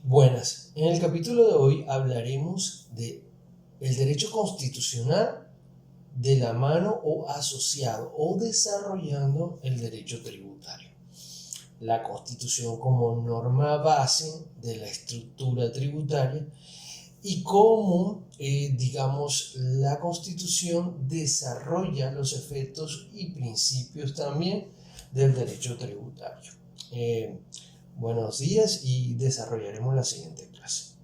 Buenas, en el capítulo de hoy hablaremos de el derecho constitucional de la mano o asociado o desarrollando el derecho tributario. La Constitución como norma base de la estructura tributaria y cómo, la Constitución desarrolla los efectos y principios también del derecho tributario. Buenos días y desarrollaremos la siguiente clase.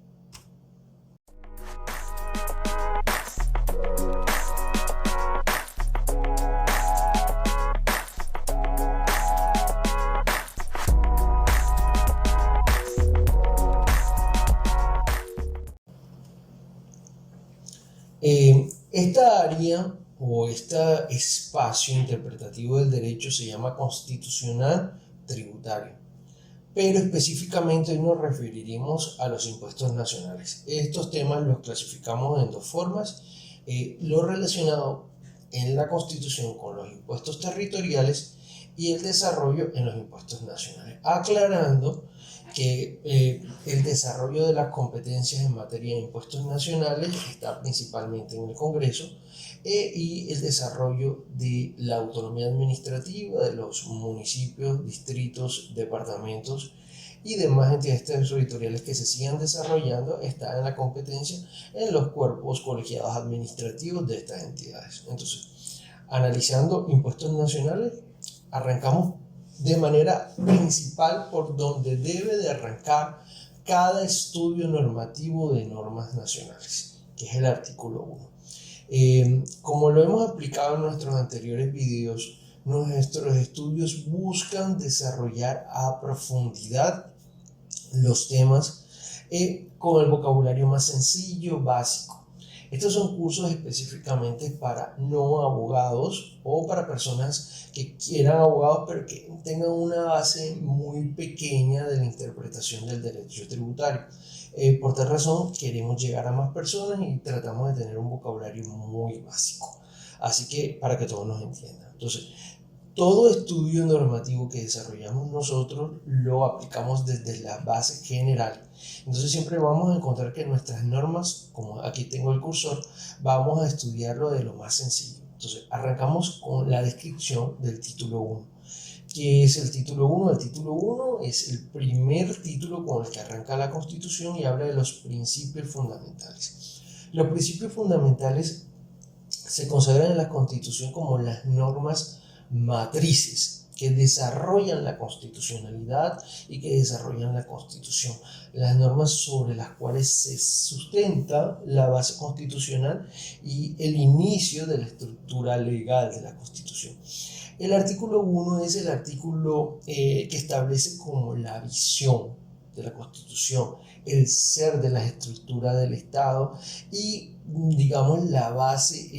Esta área o este espacio interpretativo del derecho se llama constitucional tributario, pero específicamente hoy nos referiremos a los impuestos nacionales. Estos temas los clasificamos en dos formas: lo relacionado en la Constitución con los impuestos territoriales y el desarrollo en los impuestos nacionales, aclarando que el desarrollo de las competencias en materia de impuestos nacionales está principalmente en el Congreso y el desarrollo de la autonomía administrativa de los municipios, distritos, departamentos y demás entidades territoriales que se sigan desarrollando está en la competencia en los cuerpos colegiados administrativos de estas entidades. Entonces, analizando impuestos nacionales, arrancamos de manera principal por donde debe de arrancar cada estudio normativo de normas nacionales, que es el artículo 1. Como lo hemos explicado en nuestros anteriores videos, nuestros estudios buscan desarrollar a profundidad los temas con el vocabulario más sencillo, básico. Estos son cursos específicamente para no abogados o para personas que quieran abogados pero que tengan una base muy pequeña de la interpretación del derecho tributario. Por tal razón queremos llegar a más personas y tratamos de tener un vocabulario muy básico. Así que para que todos nos entiendan. Entonces, todo estudio normativo que desarrollamos nosotros lo aplicamos desde la base general. Entonces siempre vamos a encontrar que nuestras normas, como aquí tengo el cursor, vamos a estudiarlo de lo más sencillo. Entonces arrancamos con la descripción del título 1. ¿Qué es el título 1? El título 1 es el primer título con el que arranca la Constitución y habla de los principios fundamentales. Los principios fundamentales se consideran en la Constitución como las normas matrices que desarrollan la constitucionalidad y que desarrollan la Constitución, las normas sobre las cuales se sustenta la base constitucional y el inicio de la estructura legal de la Constitución. El artículo 1 es el artículo que establece como la visión de la Constitución, el ser de la estructura del Estado y la base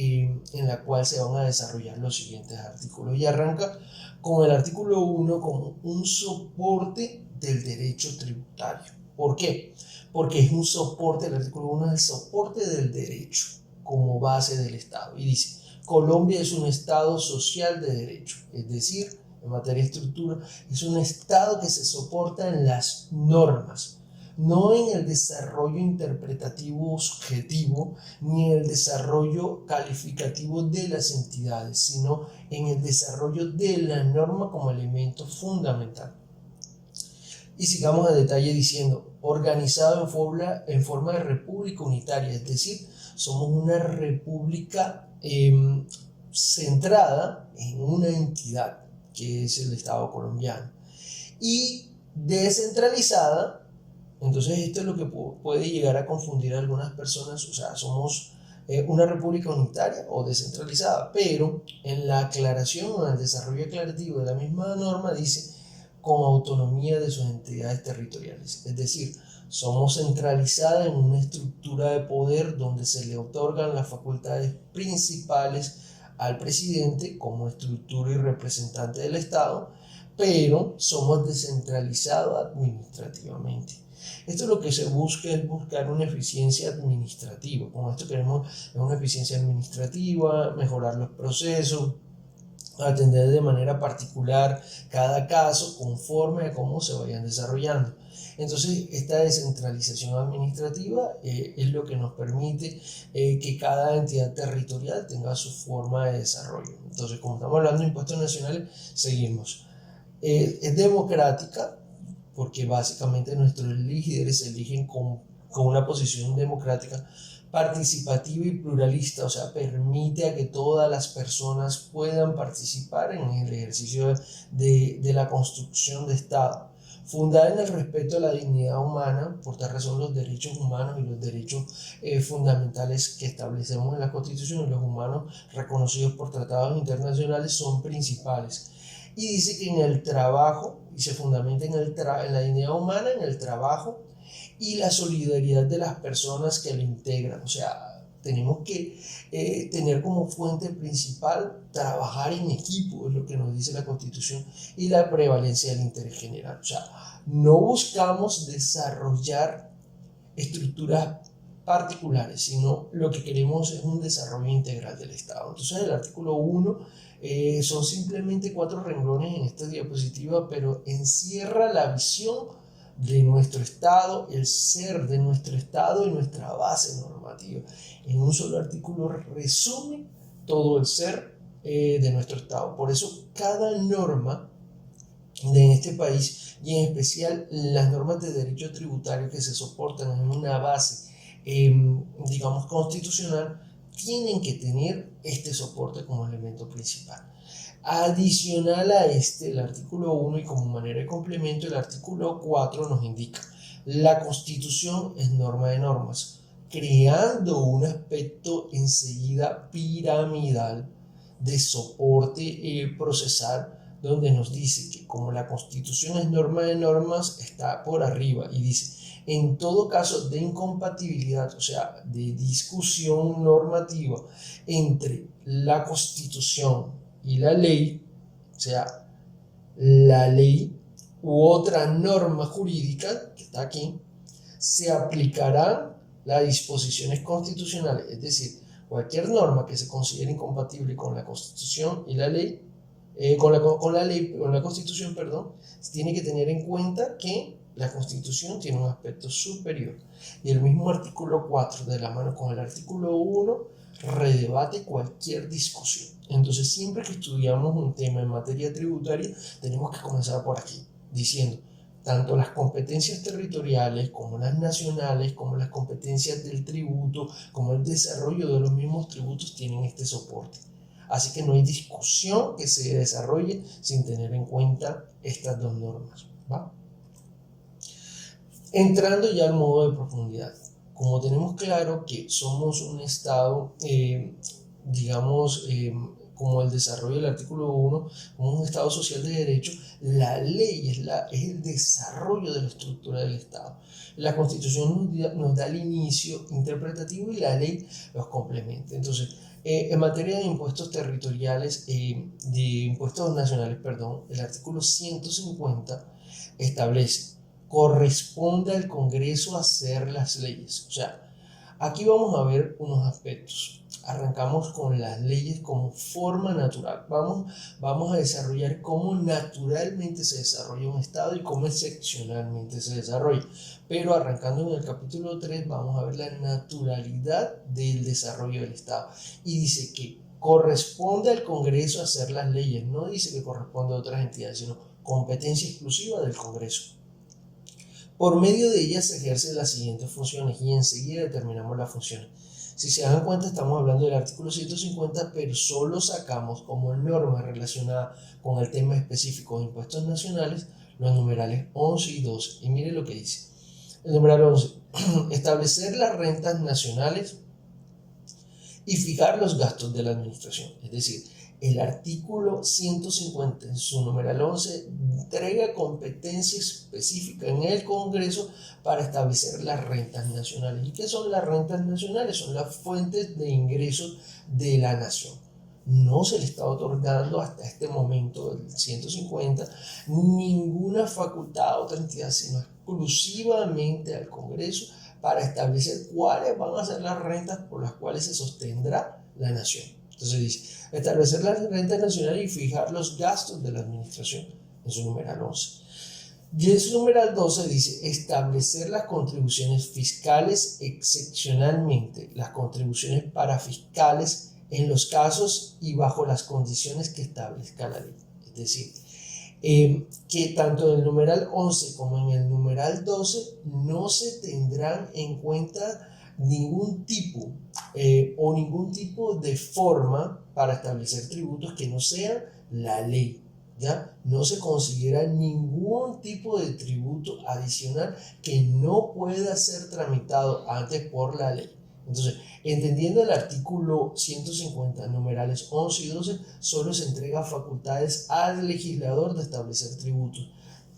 en la cual se van a desarrollar los siguientes artículos. Y arranca con el artículo 1 como un soporte del derecho tributario. ¿Por qué? Porque es un soporte, el artículo 1 es el soporte del derecho como base del Estado. Y dice: Colombia es un Estado social de derecho, es decir, en materia de estructura, es un Estado que se soporta en las normas, no en el desarrollo interpretativo subjetivo ni en el desarrollo calificativo de las entidades, sino en el desarrollo de la norma como elemento fundamental. Y sigamos a detalle diciendo: organizado en forma de república unitaria, es decir, somos una república centrada en una entidad que es el Estado colombiano, y descentralizada. Entonces esto es lo que puede llegar a confundir a algunas personas. O sea, somos una república unitaria o descentralizada, pero en la aclaración o en el desarrollo aclarativo de la misma norma dice con autonomía de sus entidades territoriales, es decir, somos centralizadas en una estructura de poder donde se le otorgan las facultades principales al presidente como estructura y representante del Estado, pero somos descentralizados administrativamente. Esto es lo que se busca, es buscar una eficiencia administrativa. Con esto queremos una eficiencia administrativa, mejorar los procesos, atender de manera particular cada caso conforme a cómo se vayan desarrollando. Entonces, esta descentralización administrativa es lo que nos permite que cada entidad territorial tenga su forma de desarrollo. Entonces, como estamos hablando de impuestos nacionales, seguimos. Es democrática porque básicamente nuestros líderes se eligen con una posición democrática, participativa y pluralista, o sea, permite a que todas las personas puedan participar en el ejercicio de la construcción de Estado, fundada en el respeto a la dignidad humana. Por tal razón los derechos humanos y los derechos fundamentales que establecemos en la Constitución y los humanos reconocidos por tratados internacionales son principales. Y dice que en el trabajo, y se fundamenta en la dignidad humana, en el trabajo y la solidaridad de las personas que lo integran. O sea, tenemos que tener como fuente principal trabajar en equipo, es lo que nos dice la Constitución, y la prevalencia del interés general. O sea, no buscamos desarrollar estructuras particulares, sino lo que queremos es un desarrollo integral del Estado. Entonces, el artículo 1 son simplemente 4 renglones en esta diapositiva, pero encierra la visión de nuestro Estado, el ser de nuestro Estado y nuestra base normativa. En un solo artículo resume todo el ser de nuestro Estado. Por eso cada norma en este país, y en especial las normas de derecho tributario que se soportan en una base, digamos, constitucional, tienen que tener este soporte como elemento principal. Adicional a este, el artículo 1 y como manera de complemento, el artículo 4 nos indica: la Constitución es norma de normas, creando un aspecto enseguida piramidal de soporte procesal, donde nos dice que como la Constitución es norma de normas, está por arriba y dice: en todo caso de incompatibilidad, o sea, de discusión normativa entre la Constitución y la ley, o sea, la ley u otra norma jurídica que está aquí, se aplicarán las disposiciones constitucionales. Es decir, cualquier norma que se considere incompatible con la Constitución y la ley, con la Constitución, perdón, se tiene que tener en cuenta que la Constitución tiene un aspecto superior. Y el mismo artículo 4, de la mano con el artículo 1, redebate cualquier discusión. Entonces, siempre que estudiamos un tema en materia tributaria, tenemos que comenzar por aquí, diciendo: tanto las competencias territoriales como las nacionales, como las competencias del tributo, como el desarrollo de los mismos tributos tienen este soporte. Así que no hay discusión que se desarrolle sin tener en cuenta estas dos normas, ¿va? Entrando ya al modo de profundidad, como tenemos claro que somos un Estado, digamos, como el desarrollo del artículo 1, como un Estado social de derecho, la ley es el desarrollo de la estructura del Estado. La Constitución nos da el inicio interpretativo y la ley los complementa. Entonces, en materia de impuestos territoriales, de impuestos nacionales, perdón, el artículo 150 establece: corresponde al Congreso hacer las leyes. O sea, aquí vamos a ver unos aspectos. Arrancamos con las leyes como forma natural. Vamos a desarrollar cómo naturalmente se desarrolla un Estado y cómo excepcionalmente se desarrolla. Pero arrancando en el capítulo 3 vamos a ver la naturalidad del desarrollo del Estado. Y dice que corresponde al Congreso hacer las leyes. No dice que corresponde a otras entidades, sino competencia exclusiva del Congreso. Por medio de ellas se ejercen las siguientes funciones y enseguida determinamos las funciones. Si se dan cuenta, estamos hablando del artículo 150, pero solo sacamos como norma relacionada con el tema específico de impuestos nacionales los numerales 11 y 12. Y mire lo que dice. El numeral 11, establecer las rentas nacionales y fijar los gastos de la administración. Es decir, el artículo 150 en su numeral 11 entrega competencia específica en el Congreso para establecer las rentas nacionales. ¿Y qué son las rentas nacionales? Son las fuentes de ingresos de la nación. No se le está otorgando hasta este momento, el 150, ninguna facultad a otra entidad, sino exclusivamente al Congreso para establecer cuáles van a ser las rentas por las cuales se sostendrá la nación. Entonces dice, establecer las rentas nacionales y fijar los gastos de la administración, en su numeral 11. Y en su numeral 12 dice, establecer las contribuciones fiscales excepcionalmente, las contribuciones parafiscales en los casos y bajo las condiciones que establezca la ley. Es decir, que tanto en el numeral 11 como en el numeral 12 no se tendrán en cuenta ningún tipo o ningún tipo de forma para establecer tributos que no sea la ley. ¿Ya? No se considera ningún tipo de tributo adicional que no pueda ser tramitado antes por la ley. Entonces, entendiendo el artículo 150, numerales 11 y 12, solo se entrega facultades al legislador de establecer tributos,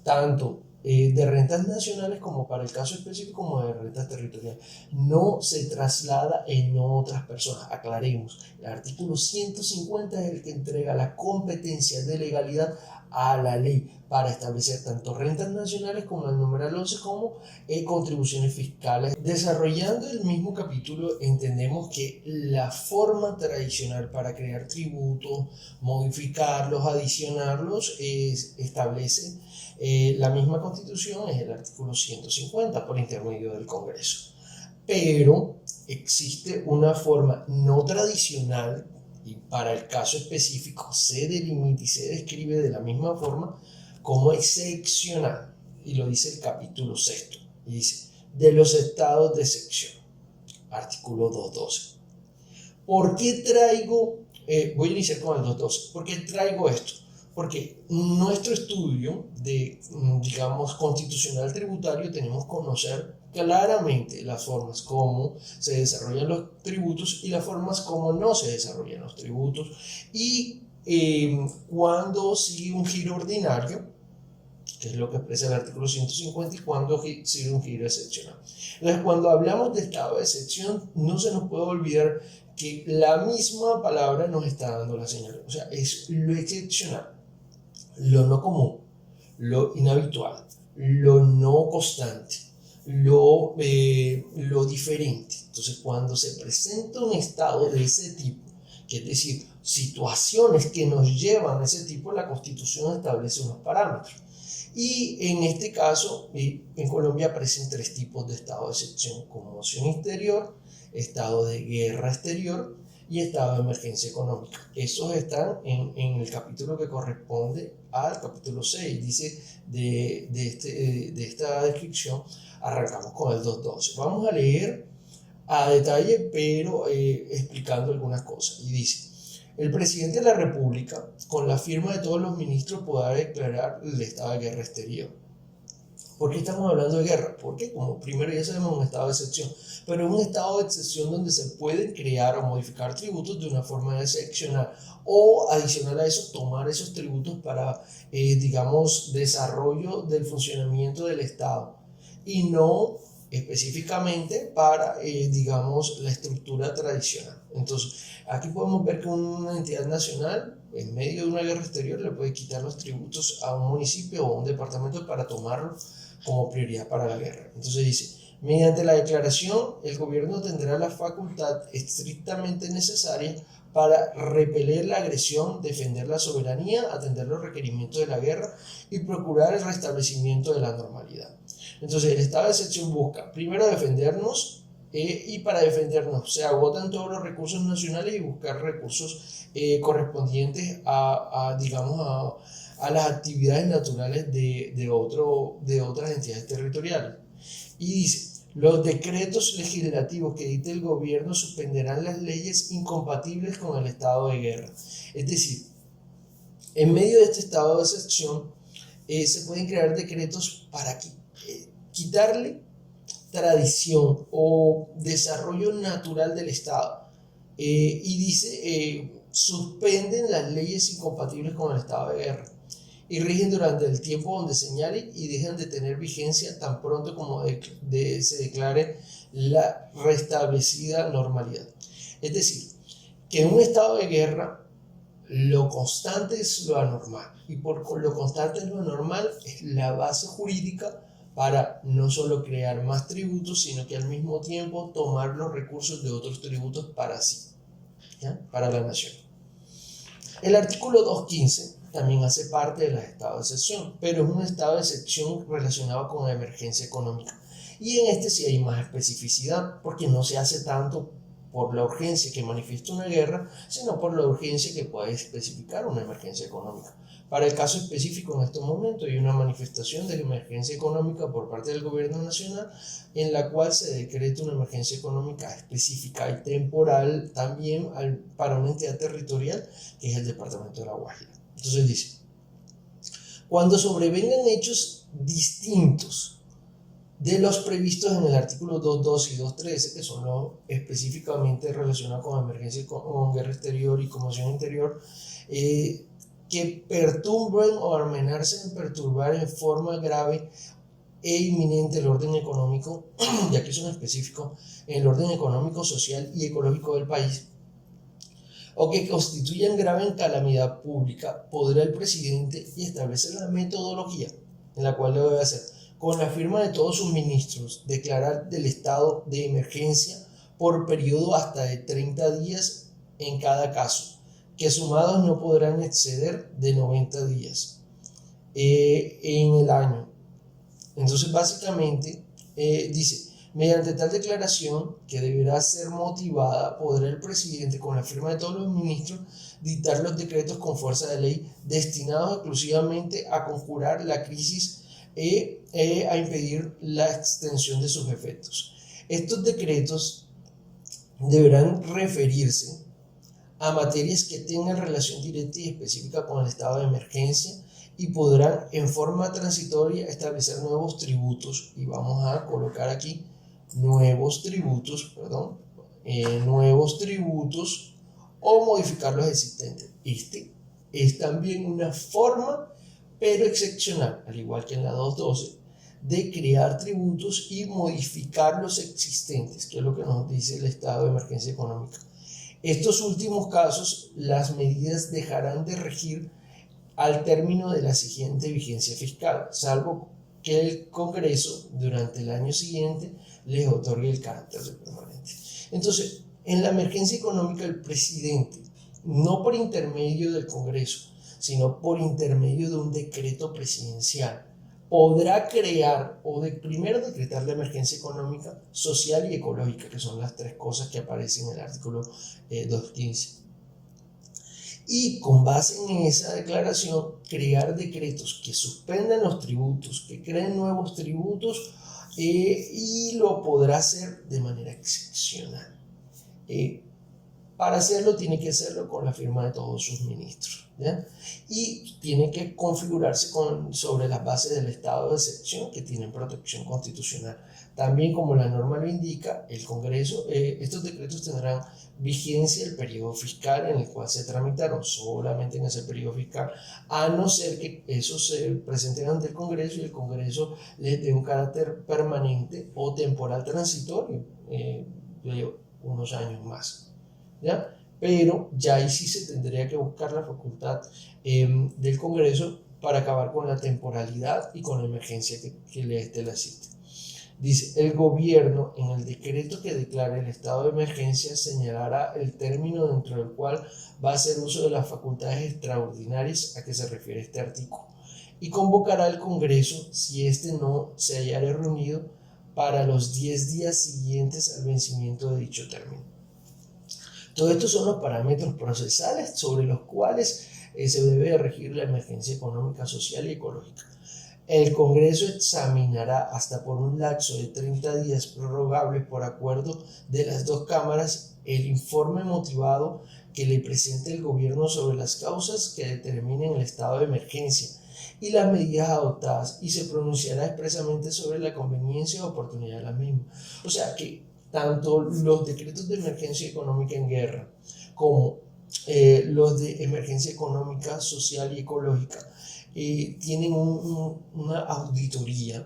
tanto de rentas nacionales como, para el caso específico, como de rentas territoriales. No se traslada en otras personas. Aclaremos, el artículo 150 es el que entrega la competencia de legalidad a la ley para establecer tanto rentas nacionales como el numeral 11 como contribuciones fiscales. Desarrollando el mismo capítulo, entendemos que la forma tradicional para crear tributos, modificarlos, adicionarlos, establece la misma Constitución, es el artículo 150 por intermedio del Congreso. Pero existe una forma no tradicional y para el caso específico se delimita y se describe de la misma forma como excepcional, y lo dice el capítulo 6, y dice, de los estados de excepción, artículo 212. ¿Por qué traigo, voy a iniciar con el 212, ¿por qué traigo esto? Porque nuestro estudio de, digamos, constitucional tributario tenemos que conocer claramente las formas como se desarrollan los tributos y las formas como no se desarrollan los tributos, y cuando sigue un giro ordinario, que es lo que expresa el artículo 150, y cuando sigue un giro excepcional. Entonces, cuando hablamos de estado de excepción, no se nos puede olvidar que la misma palabra nos está dando la señal. O sea, es lo excepcional, lo no común, lo inhabitual, lo no constante, lo diferente. Entonces, cuando se presenta un estado de ese tipo, que es decir, situaciones que nos llevan a ese tipo, la Constitución establece unos parámetros. Y en este caso, en Colombia aparecen 3 tipos de estado de excepción: conmoción exterior, estado de guerra exterior y estado de emergencia económica. Esos están en el capítulo que corresponde al capítulo 6. Dice de esta descripción, arrancamos con el 212. Vamos a leer a detalle, pero explicando algunas cosas. Y dice, el presidente de la República, con la firma de todos los ministros, podrá declarar el estado de guerra exterior. ¿Por qué estamos hablando de guerra? Porque, como primero ya sabemos, un estado de excepción, pero es un estado de excepción donde se pueden crear o modificar tributos de una forma excepcional, o adicional a eso, tomar esos tributos para, digamos, desarrollo del funcionamiento del Estado, y no específicamente para, digamos, la estructura tradicional. Entonces, aquí podemos ver que una entidad nacional, en medio de una guerra exterior, le puede quitar los tributos a un municipio o a un departamento para tomarlo como prioridad para la guerra. Entonces dice, mediante la declaración, el gobierno tendrá la facultad estrictamente necesaria para repeler la agresión, defender la soberanía, atender los requerimientos de la guerra y procurar el restablecimiento de la normalidad. Entonces, el estado de excepción busca primero defendernos, y para defendernos se agotan todos los recursos nacionales y buscar recursos correspondientes digamos, a las actividades naturales de otras entidades territoriales. Y dice, los decretos legislativos que edite el gobierno suspenderán las leyes incompatibles con el estado de guerra. Es decir, en medio de este estado de excepción, se pueden crear decretos para quitarle tradición o desarrollo natural del Estado. Y dice, suspenden las leyes incompatibles con el estado de guerra y rigen durante el tiempo donde señalen y dejan de tener vigencia tan pronto como se declare la restablecida normalidad. Es decir, que en un estado de guerra lo constante es lo anormal, y por lo constante es lo anormal es la base jurídica para no solo crear más tributos, sino que al mismo tiempo tomar los recursos de otros tributos para sí. ¿ya? Para la nación. El artículo 215 también hace parte del estado de excepción, pero es un estado de excepción relacionado con la emergencia económica. Y en este sí hay más especificidad, porque no se hace tanto por la urgencia que manifiesta una guerra, sino por la urgencia que puede especificar una emergencia económica. Para el caso específico, en estos momentos hay una manifestación de emergencia económica por parte del gobierno nacional, en la cual se decreta una emergencia económica específica y temporal también para una entidad territorial, que es el departamento de La Guajira. Entonces dice, cuando sobrevengan hechos distintos de los previstos en el artículo 2.2 y 2.13, que son los específicamente relacionados con emergencia, con guerra exterior y conmoción interior, que perturben o amenacen en perturbar en forma grave e inminente el orden económico, y aquí son específicos, el orden económico, social y ecológico del país, o que constituyan grave calamidad pública, podrá el presidente y establecer la metodología en la cual lo debe hacer, con la firma de todos sus ministros, declarar del estado de emergencia por periodo hasta de 30 días en cada caso, que sumados no podrán exceder de 90 días en el año. Entonces, básicamente, dice, mediante tal declaración, que deberá ser motivada, podrá el presidente, con la firma de todos los ministros, dictar los decretos con fuerza de ley destinados exclusivamente a conjurar la crisis a impedir la extensión de sus efectos. Estos decretos deberán referirse a materias que tengan relación directa y específica con el estado de emergencia y podrán en forma transitoria establecer nuevos tributos, y vamos a colocar aquí nuevos tributos o modificar los existentes. Este es también una forma, pero excepcional, al igual que en la 2.12, de crear tributos y modificar los existentes, que es lo que nos dice el estado de emergencia económica. Estos últimos casos, las medidas dejarán de regir al término de la siguiente vigencia fiscal, salvo que el Congreso durante el año siguiente les otorgue el carácter de permanente. Entonces, en la emergencia económica, el presidente, no por intermedio del Congreso, sino por intermedio de un decreto presidencial, podrá crear primero decretar la emergencia económica, social y ecológica, que son las tres cosas que aparecen en el artículo 215. Y con base en esa declaración, crear decretos que suspendan los tributos, que creen nuevos tributos, y lo podrá hacer de manera excepcional. Para hacerlo tiene que hacerlo con la firma de todos sus ministros, ¿ya? Y tiene que configurarse sobre las bases del estado de excepción, que tienen protección constitucional. También, como la norma lo indica, el Congreso, estos decretos tendrán vigencia el periodo fiscal en el cual se tramitaron, solamente en ese periodo fiscal, a no ser que esos se presenten ante el Congreso y el Congreso les dé un carácter permanente o temporal transitorio de unos años más, ¿ya? Pero ya ahí sí se tendría que buscar la facultad del Congreso para acabar con la temporalidad y con la emergencia que le asiste. Dice, el gobierno en el decreto que declare el estado de emergencia señalará el término dentro del cual va a hacer uso de las facultades extraordinarias a que se refiere este artículo, y convocará al Congreso si éste no se hallara reunido para los 10 días siguientes al vencimiento de dicho término. Todos estos son los parámetros procesales sobre los cuales se debe regir la emergencia económica, social y ecológica. El Congreso examinará hasta por un lapso de 30 días prorrogables por acuerdo de las dos cámaras el informe motivado que le presente el gobierno sobre las causas que determinen el estado de emergencia y las medidas adoptadas, y se pronunciará expresamente sobre la conveniencia o oportunidad de las mismas. O sea que tanto los decretos de emergencia económica en guerra como los de emergencia económica, social y ecológica tienen una auditoría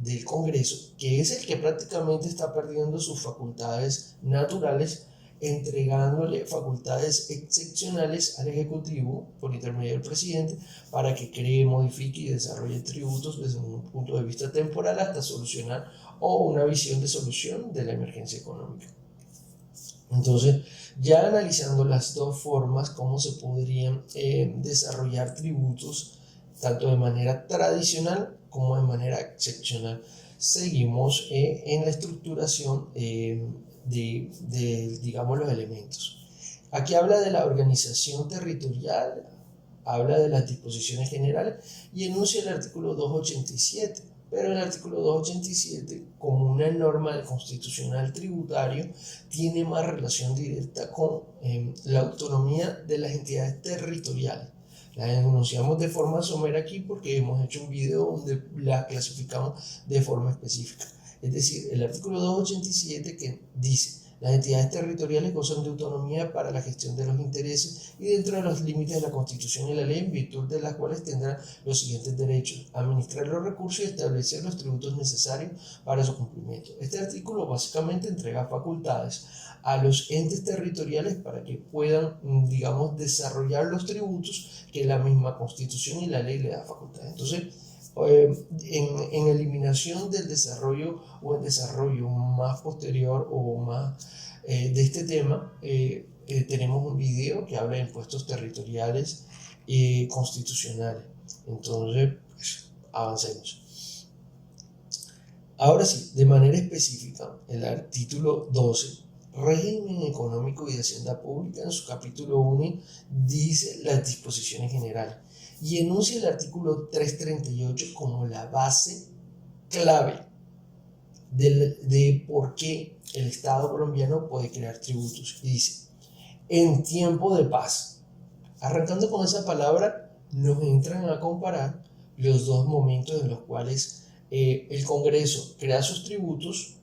del Congreso, que es el que prácticamente está perdiendo sus facultades naturales, entregándole facultades excepcionales al Ejecutivo por intermedio del presidente para que cree, modifique y desarrolle tributos desde un punto de vista temporal hasta solucionar o una visión de solución de la emergencia económica. Entonces, ya analizando las dos formas, cómo se podrían desarrollar tributos, tanto de manera tradicional como de manera excepcional, seguimos en la estructuración digamos, los elementos. Aquí habla de la organización territorial, habla de las disposiciones generales y enuncia el artículo 287. Pero el artículo 287, como una norma del constitucional tributario, tiene más relación directa con la autonomía de las entidades territoriales. Las enunciamos de forma somera aquí porque hemos hecho un video donde las clasificamos de forma específica. Es decir, el artículo 287 que dice: las entidades territoriales gozan de autonomía para la gestión de los intereses y dentro de los límites de la Constitución y la ley, en virtud de las cuales tendrán los siguientes derechos: administrar los recursos y establecer los tributos necesarios para su cumplimiento. Este artículo básicamente entrega facultades a los entes territoriales para que puedan, digamos, desarrollar los tributos que la misma Constitución y la ley le da facultades. Entonces, en eliminación del desarrollo o el desarrollo más posterior o más de este tema, tenemos un video que habla de impuestos territoriales constitucionales. Entonces, pues, avancemos. Ahora sí, de manera específica, el título 12, régimen económico y de hacienda pública, en su capítulo 1, dice las disposiciones generales y enuncia el artículo 338 como la base clave de por qué el Estado colombiano puede crear tributos. Y dice: en tiempo de paz. Arrancando con esa palabra, nos entran a comparar los dos momentos en los cuales el Congreso crea sus tributos,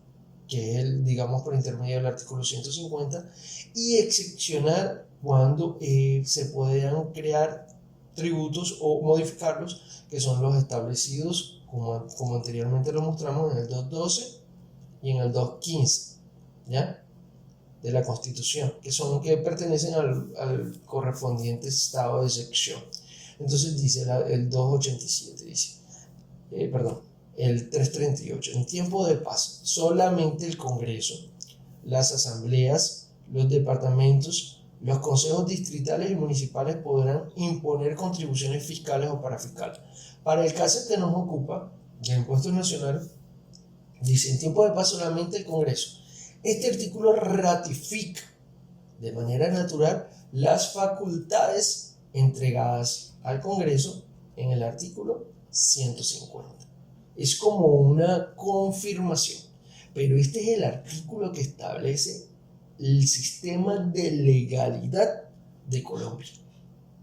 que es digamos, por intermedio del artículo 150, y excepcionar cuando se puedan crear tributos o modificarlos, que son los establecidos, como anteriormente lo mostramos, en el 212 y en el 215, ¿ya?, de la Constitución, que pertenecen al correspondiente estado de excepción. Entonces dice el 287, dice, el 338, en tiempo de paz, solamente el Congreso, las asambleas, los departamentos, los consejos distritales y municipales podrán imponer contribuciones fiscales o parafiscales. Para el caso que nos ocupa, de impuestos nacionales, dice: en tiempo de paz solamente el Congreso. Este artículo ratifica de manera natural las facultades entregadas al Congreso en el artículo 150. Es como una confirmación, pero este es el artículo que establece el sistema de legalidad de Colombia,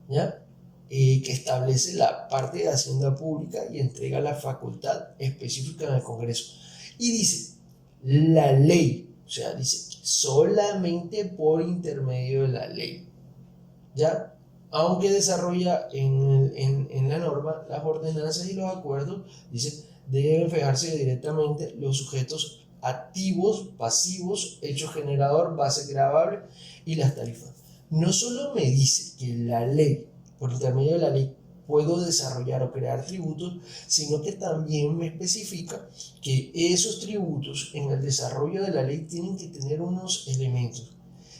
¿ya? Que establece la parte de Hacienda Pública y entrega la facultad específica en el Congreso. Y dice: la ley, o sea, dice solamente por intermedio de la ley, ¿ya? Aunque desarrolla en la norma las ordenanzas y los acuerdos, dice: deben fijarse directamente los sujetos activos, pasivos, hecho generador, base gravable y las tarifas. No solo me dice que la ley, por intermedio de la ley, puedo desarrollar o crear tributos, sino que también me especifica que esos tributos en el desarrollo de la ley tienen que tener unos elementos.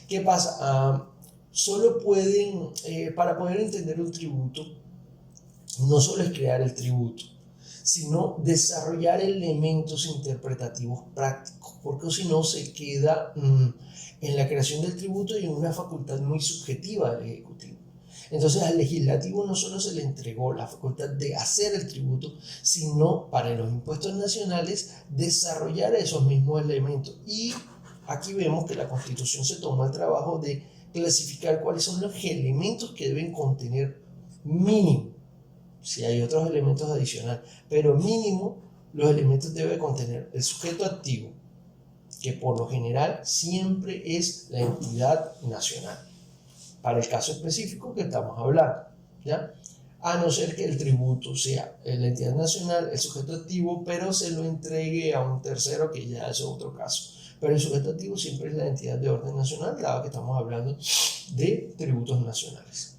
¿Qué pasa? Solo pueden, para poder entender un tributo, no solo es crear el tributo, sino desarrollar elementos interpretativos prácticos, porque si no se queda en la creación del tributo y en una facultad muy subjetiva del Ejecutivo. Entonces al legislativo no solo se le entregó la facultad de hacer el tributo, sino para los impuestos nacionales desarrollar esos mismos elementos. Y aquí vemos que la Constitución se tomó el trabajo de clasificar cuáles son los elementos que deben contener mínimo. Si hay otros elementos adicionales, pero mínimo los elementos debe contener el sujeto activo, que por lo general siempre es la entidad nacional, para el caso específico que estamos hablando, ¿ya? A no ser que el tributo sea la entidad nacional, el sujeto activo, pero se lo entregue a un tercero, que ya es otro caso. Pero el sujeto activo siempre es la entidad de orden nacional, dado que estamos hablando de tributos nacionales.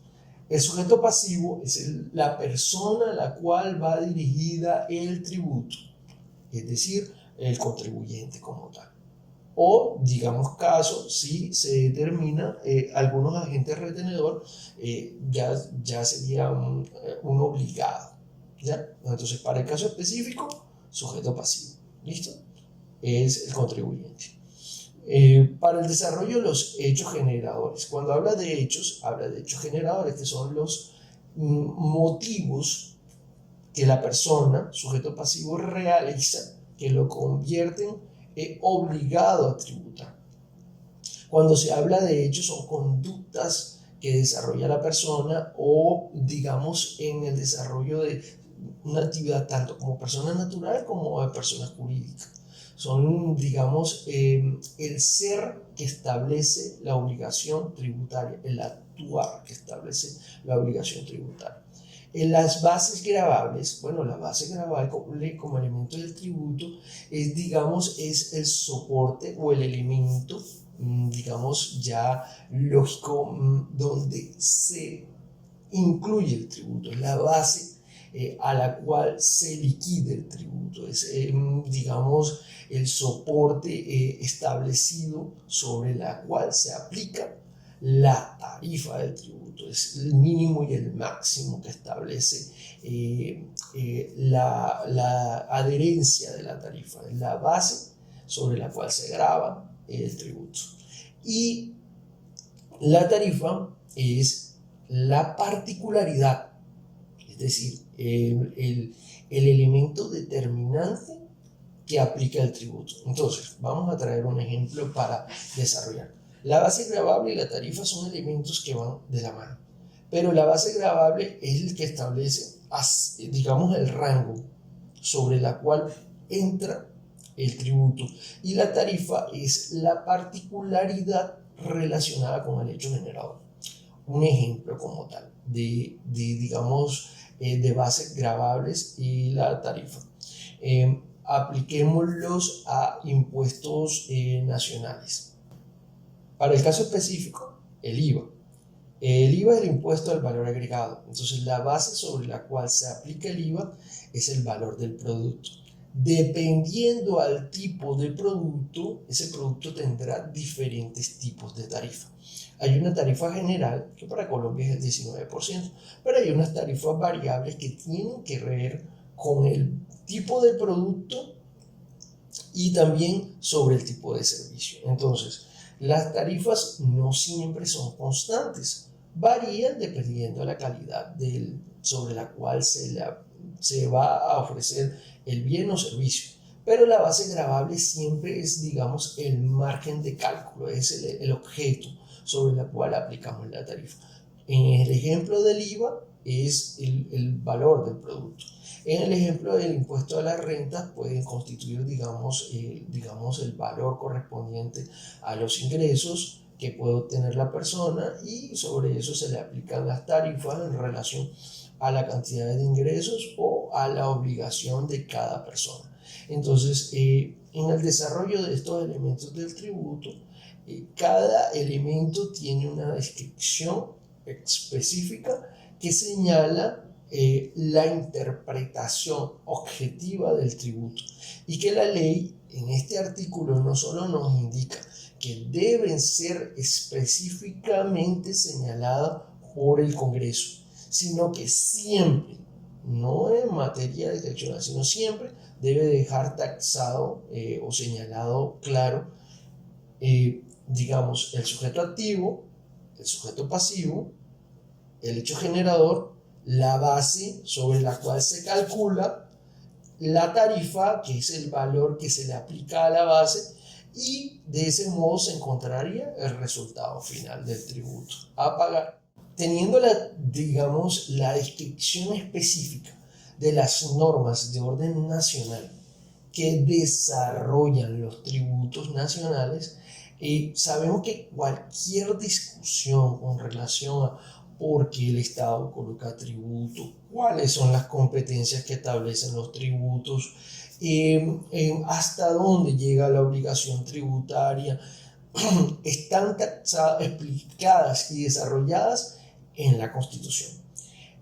El sujeto pasivo es la persona a la cual va dirigida el tributo, es decir, el contribuyente como tal. o, digamos caso, si se determina algunos agentes retenedor, ya sería un obligado, ¿ya? Entonces, para el caso específico, sujeto pasivo, ¿listo? Es el contribuyente. Para el desarrollo de los hechos generadores. Cuando habla de hechos generadores, que son los motivos que la persona, sujeto pasivo, realiza, que lo convierten obligado a tributar. Cuando se habla de hechos, son conductas que desarrolla la persona o, digamos, en el desarrollo de una actividad tanto como persona natural como de persona jurídica. Son, digamos, el ser que establece la obligación tributaria, el actuar que establece la obligación tributaria. En las bases gravables, bueno, la base gravable como elemento del tributo es, digamos, es el soporte o el elemento, digamos, ya lógico, donde se incluye el tributo, es la base a la cual se liquida el tributo, es, digamos, el soporte establecido sobre la cual se aplica la tarifa del tributo, es el mínimo y el máximo que establece la adherencia de la tarifa, es la base sobre la cual se grava el tributo. Y la tarifa es la particularidad, es decir, el elemento determinante que aplica el tributo. Entonces, vamos a traer un ejemplo para desarrollar. La base gravable y la tarifa son elementos que van de la mano, pero la base gravable es el que establece, digamos, el rango sobre la cual entra el tributo, y la tarifa es la particularidad relacionada con el hecho generador. Un ejemplo como tal digamos, de bases gravables y la tarifa. Apliquémoslos a impuestos nacionales. Para el caso específico, el IVA. El IVA es el impuesto al valor agregado. Entonces, la base sobre la cual se aplica el IVA es el valor del producto. Dependiendo al tipo de producto, ese producto tendrá diferentes tipos de tarifa. Hay una tarifa general, que para Colombia es el 19%, pero hay unas tarifas variables que tienen que ver con el tipo de producto y también sobre el tipo de servicio. Entonces, las tarifas no siempre son constantes, varían dependiendo de la calidad sobre la cual se va a ofrecer el bien o servicio. Pero la base gravable siempre es, digamos, el margen de cálculo, es el objeto sobre el cual aplicamos la tarifa. En el ejemplo del IVA es el valor del producto. En el ejemplo del impuesto a las rentas pueden constituir, digamos, el valor correspondiente a los ingresos que puede obtener la persona, y sobre eso se le aplican las tarifas en relación a la cantidad de ingresos o a la obligación de cada persona. Entonces, en el desarrollo de estos elementos del tributo, cada elemento tiene una descripción específica que señala la interpretación objetiva del tributo, y que la ley en este artículo no solo nos indica que deben ser específicamente señaladas por el Congreso, sino que siempre, no en materia discrecional, sino siempre debe dejar taxado o señalado claro, digamos, el sujeto activo, el sujeto pasivo, el hecho generador, la base sobre la cual se calcula, la tarifa, que es el valor que se le aplica a la base, y de ese modo se encontraría el resultado final del tributo a pagar. Teniendo digamos, la descripción específica de las normas de orden nacional que desarrollan los tributos nacionales, sabemos que cualquier discusión con relación a por qué el Estado coloca tributo, cuáles son las competencias que establecen los tributos, hasta dónde llega la obligación tributaria, están explicadas y desarrolladas en la Constitución.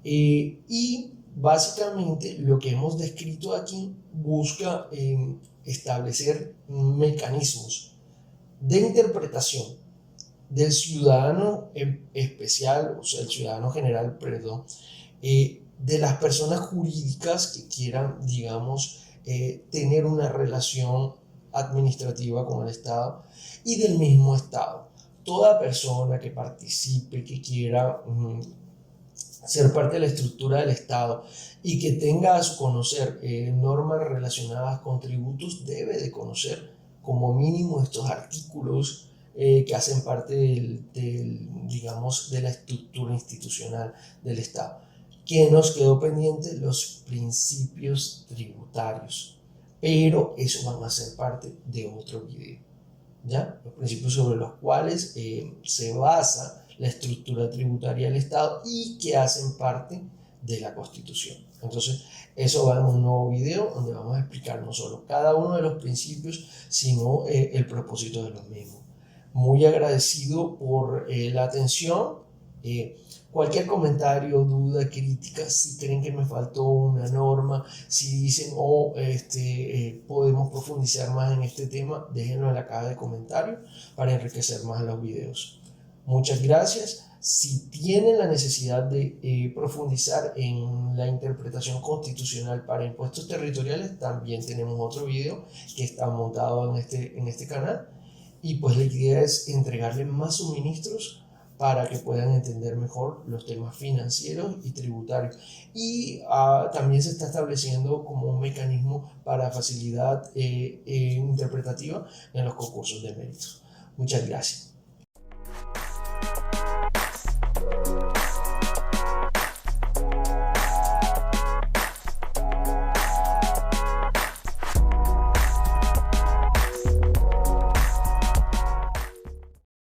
Y básicamente lo que hemos descrito aquí busca establecer mecanismos de interpretación del ciudadano especial, o sea, el ciudadano general, perdón, de las personas jurídicas que quieran, digamos, tener una relación administrativa con el Estado y del mismo Estado. Toda persona que participe, que quiera ser parte de la estructura del Estado y que tenga a su conocer normas relacionadas con tributos, debe de conocer como mínimo estos artículos que hacen parte digamos, de la estructura institucional del Estado. ¿Qué nos quedó pendiente? Los principios tributarios, pero eso van a ser parte de otro video, ¿ya? Los principios sobre los cuales se basa la estructura tributaria del Estado y que hacen parte de la Constitución. Entonces, eso va en un nuevo video donde vamos a explicar no solo cada uno de los principios, sino el propósito de los mismos. Muy agradecido por la atención. Cualquier comentario, duda, crítica, si creen que me faltó una norma, si dicen podemos profundizar más en este tema, déjenlo en la caja de comentarios para enriquecer más los videos. Muchas gracias. Si tienen la necesidad de profundizar en la interpretación constitucional para impuestos territoriales, también tenemos otro video que está montado en este canal. Y pues la idea es entregarles más suministros para que puedan entender mejor los temas financieros y tributarios. Y también se está estableciendo como un mecanismo para facilidad interpretativa en los concursos de méritos. Muchas gracias.